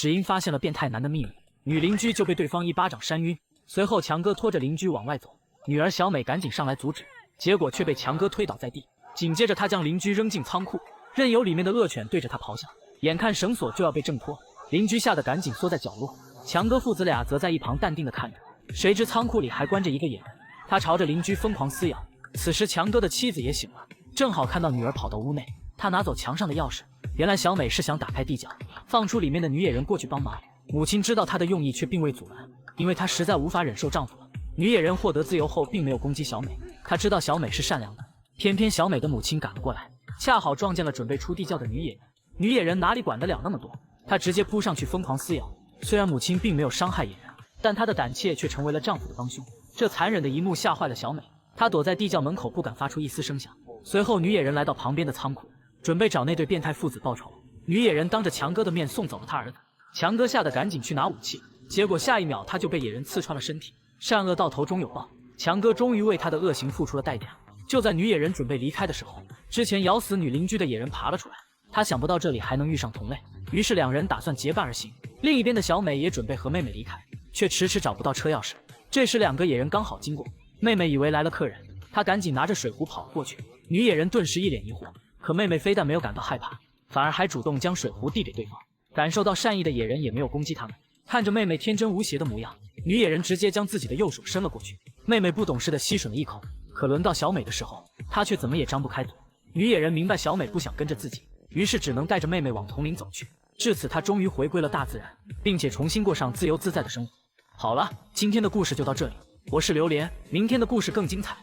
只因发现了变态男的秘密，女邻居就被对方一巴掌扇晕。随后强哥拖着邻居往外走，女儿小美赶紧上来阻止，结果却被强哥推倒在地。紧接着他将邻居扔进仓库，任由里面的恶犬对着他咆哮。眼看绳索就要被挣脱，邻居吓得赶紧缩在角落，强哥父子俩则在一旁淡定地看着。谁知仓库里还关着一个野人，他朝着邻居疯狂撕咬。此时强哥的妻子也醒了，正好看到女儿跑到屋内，他拿走墙上的钥匙。原来小美是想打开地窖，放出里面的女野人过去帮忙。母亲知道她的用意，却并未阻拦，因为她实在无法忍受丈夫了。女野人获得自由后，并没有攻击小美，她知道小美是善良的。偏偏小美的母亲赶了过来，恰好撞见了准备出地窖的女野人。女野人哪里管得了那么多，她直接扑上去疯狂撕咬。虽然母亲并没有伤害野人，但她的胆怯却成为了丈夫的帮凶。这残忍的一幕吓坏了小美，她躲在地窖门口不敢发出一丝声响。随后女野人来到旁边的仓库，准备找那对变态父子报仇。女野人当着强哥的面送走了他儿子，强哥吓得赶紧去拿武器，结果下一秒他就被野人刺穿了身体。善恶到头终有报，强哥终于为他的恶行付出了代价。就在女野人准备离开的时候，之前咬死女邻居的野人爬了出来，他想不到这里还能遇上同类，于是两人打算结伴而行。另一边的小美也准备和妹妹离开，却迟迟找不到车钥匙。这时两个野人刚好经过，妹妹以为来了客人，她赶紧拿着水壶跑了过去。女野人顿时一脸疑惑，可妹妹非但没有感到害怕，反而还主动将水壶递给对方。感受到善意的野人也没有攻击他们，看着妹妹天真无邪的模样，女野人直接将自己的右手伸了过去。妹妹不懂事的吸吮了一口，可轮到小美的时候，她却怎么也张不开嘴。女野人明白小美不想跟着自己，于是只能带着妹妹往丛林走去。至此她终于回归了大自然，并且重新过上自由自在的生活。好了，今天的故事就到这里，我是榴莲，明天的故事更精彩。